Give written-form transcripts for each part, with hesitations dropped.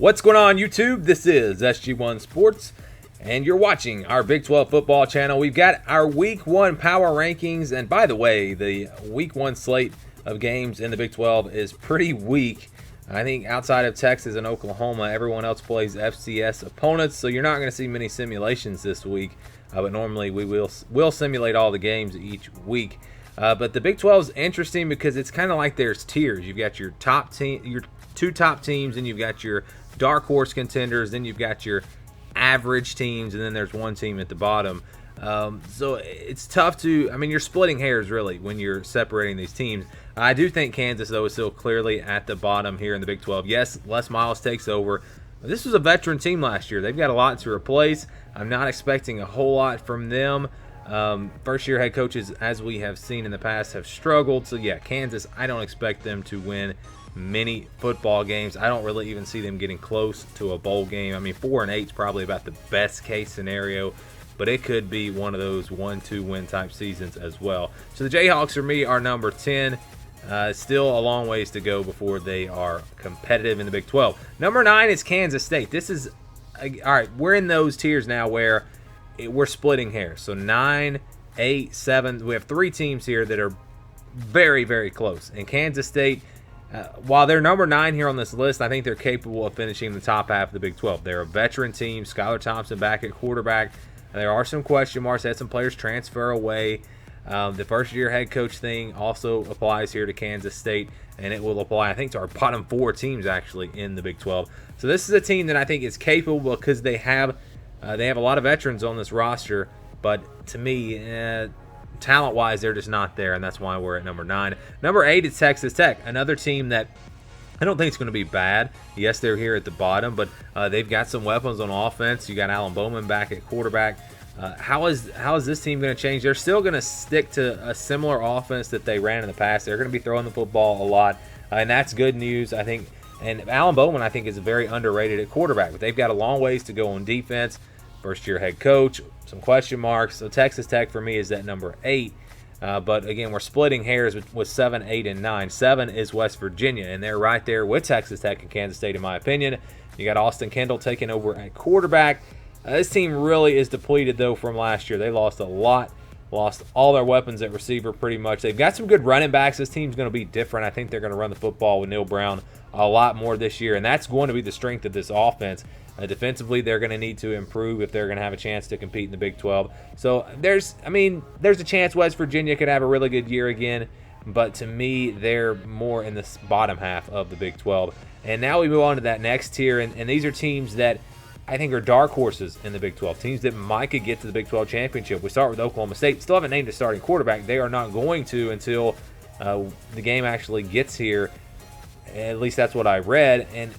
What's going on, YouTube? This is SG1 Sports, and you're watching our Big 12 football channel. We've got our Week 1 power rankings, and by the way, the Week 1 slate of games in the Big 12 is pretty weak. I think outside of Texas and Oklahoma, everyone else plays FCS opponents, so you're not going to see many simulations this week, but normally we will simulate all the games each week. But the Big 12 is interesting because it's kind of like there's tiers. You've got your top team, your two top teams, and you've got your dark horse contenders, then you've got your average teams, and then there's one team at the bottom. So it's tough to, you're splitting hairs really when you're separating these teams. I do think Kansas, though, is still clearly at the bottom here in the Big 12. Yes, Les Miles takes over. This was a veteran team last year. They've got a lot to replace. I'm not expecting a whole lot from them. First-year head coaches, as we have seen in the past, have struggled. So, yeah, Kansas, I don't expect them to win many football games. I don't really even see them getting close to a bowl game. 4-8 is probably about the best-case scenario, but it could be one of those 1-2 win type seasons as well. So the Jayhawks for me are number 10. Still a long ways to go before they are competitive in the Big 12. Number 9 is Kansas State. This is, all right, we're in those tiers now where we're splitting hairs. So 9, 8, 7. We have 3 teams here that are very, very close. And Kansas State, while they're number 9 here on this list, I think they're capable of finishing the top half of the Big 12. They're a veteran team. Skylar Thompson back at quarterback. There are some question marks. Had some players transfer away. The first-year head coach thing also applies here to Kansas State, and it will apply, I think, to our bottom 4 teams, actually, in the Big 12. So this is a team that I think is capable because they have a lot of veterans on this roster, but to me, talent-wise, they're just not there, and that's why we're at number 9. Number 8 is Texas Tech, another team that I don't think it's going to be bad. Yes, they're here at the bottom, but they've got some weapons on offense. You got Alan Bowman back at quarterback. How is this team going to change? They're still going to stick to a similar offense that they ran in the past. They're going to be throwing the football a lot, and that's good news, I think. And Alan Bowman, I think, is very underrated at quarterback, but they've got a long ways to go on defense. First-year head coach, some question marks. So Texas Tech for me is at number 8. But again, we're splitting hairs with 7, 8, and 9. 7 is West Virginia, and they're right there with Texas Tech and Kansas State, in my opinion. You got Austin Kendall taking over at quarterback. This team really is depleted, though, from last year. They lost a lot, lost all their weapons at receiver pretty much. They've got some good running backs. This team's going to be different. I think they're going to run the football with Neil Brown a lot more this year, and that's going to be the strength of this offense. Defensively, they're going to need to improve if they're going to have a chance to compete in the Big 12. So there's a chance West Virginia could have a really good year again, but to me, they're more in the bottom half of the Big 12. And now we move on to that next tier, and these are teams that I think are dark horses in the Big 12, teams that might could get to the Big 12 championship. We start with Oklahoma State. Still haven't named a starting quarterback. They are not going to until the game actually gets here. At least that's what I read, and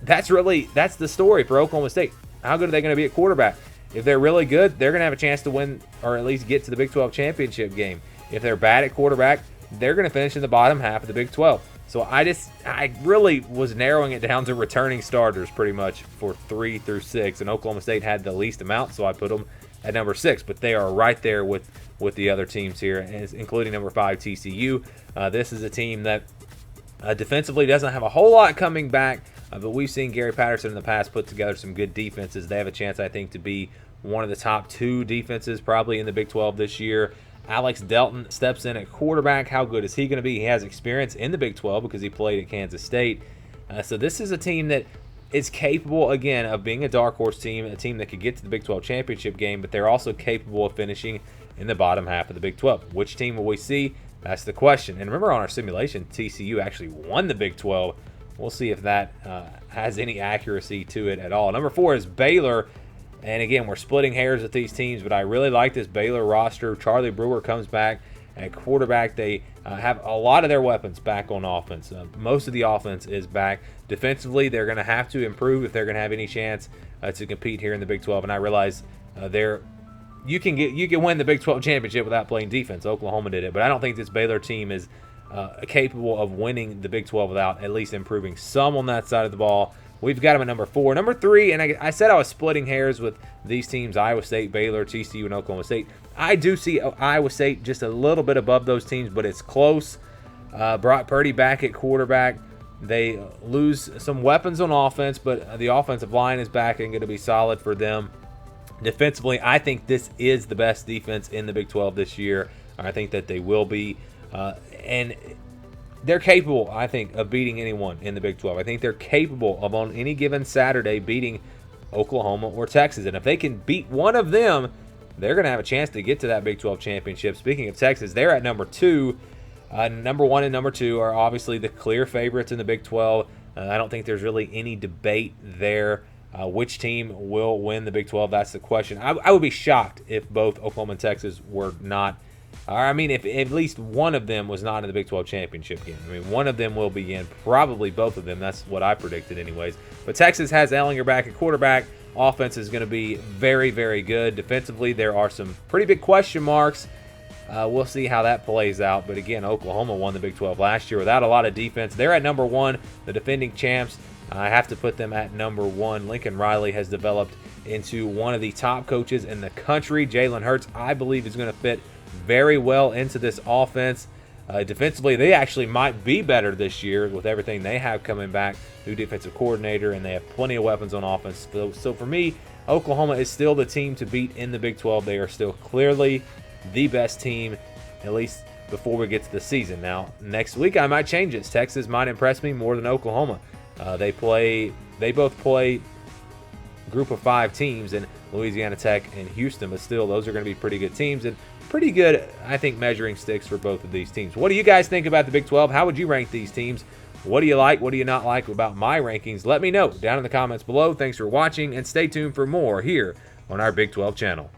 that's the story for Oklahoma State. How good are they going to be at quarterback? If they're really good, they're going to have a chance to win or at least get to the Big 12 championship game. If they're bad at quarterback, they're going to finish in the bottom half of the Big 12. So I really was narrowing it down to returning starters pretty much for 3 through 6, and Oklahoma State had the least amount, so I put them at number 6. But they are right there with the other teams here, including number 5 TCU. This is a team that defensively doesn't have a whole lot coming back. But we've seen Gary Patterson in the past put together some good defenses. They have a chance, I think, to be one of the top 2 defenses probably in the Big 12 this year. Alex Delton steps in at quarterback. How good is he going to be? He has experience in the Big 12 because he played at Kansas State. So this is a team that is capable, again, of being a dark horse team, a team that could get to the Big 12 championship game, but they're also capable of finishing in the bottom half of the Big 12. Which team will we see? That's the question. And remember, on our simulation, TCU actually won the Big 12. We'll see if that has any accuracy to it at all. Number 4 is Baylor. And again, we're splitting hairs with these teams, but I really like this Baylor roster. Charlie Brewer comes back at quarterback. They have a lot of their weapons back on offense. Most of the offense is back. Defensively, they're going to have to improve if they're going to have any chance to compete here in the Big 12. And I realize you can win the Big 12 championship without playing defense. Oklahoma did it, but I don't think this Baylor team is capable of winning the Big 12 without at least improving some on that side of the ball. We've got them at number 4. Number 3, and I said I was splitting hairs with these teams, Iowa State, Baylor, TCU, and Oklahoma State. I do see Iowa State just a little bit above those teams, but it's close. Brock Purdy back at quarterback. They lose some weapons on offense, but the offensive line is back and going to be solid for them. Defensively, I think this is the best defense in the Big 12 this year. I think that they will be. And they're capable, I think, of beating anyone in the Big 12. I think they're capable of, on any given Saturday, beating Oklahoma or Texas. And if they can beat one of them, they're going to have a chance to get to that Big 12 championship. Speaking of Texas, they're at number 2. Number 1 and number 2 are obviously the clear favorites in the Big 12. I don't think there's really any debate there. Which team will win the Big 12? That's the question. I would be shocked if both Oklahoma and Texas were not. I mean, if at least one of them was not in the Big 12 championship game. I mean, one of them will be in. Probably both of them. That's what I predicted anyways. But Texas has Ellinger back at quarterback. Offense is going to be very, very good. Defensively, there are some pretty big question marks. We'll see how that plays out. But again, Oklahoma won the Big 12 last year without a lot of defense. They're at number 1, the defending champs. I have to put them at number 1. Lincoln Riley has developed into one of the top coaches in the country. Jalen Hurts, I believe, is going to fit very well into this offense. Defensively, they actually might be better this year with everything they have coming back. New defensive coordinator, and they have plenty of weapons on offense. So for me, Oklahoma is still the team to beat in the Big 12. They are still clearly the best team, at least before we get to the season. Now, next week I might change it. Texas might impress me more than Oklahoma. They both play group of 5 teams in Louisiana Tech and Houston, but still, those are going to be pretty good teams and pretty good, I think, measuring sticks for both of these teams. What do you guys think about the Big 12? How would you rank these teams? What do you like? What do you not like about my rankings? Let me know down in the comments below. Thanks for watching, and stay tuned for more here on our Big 12 channel.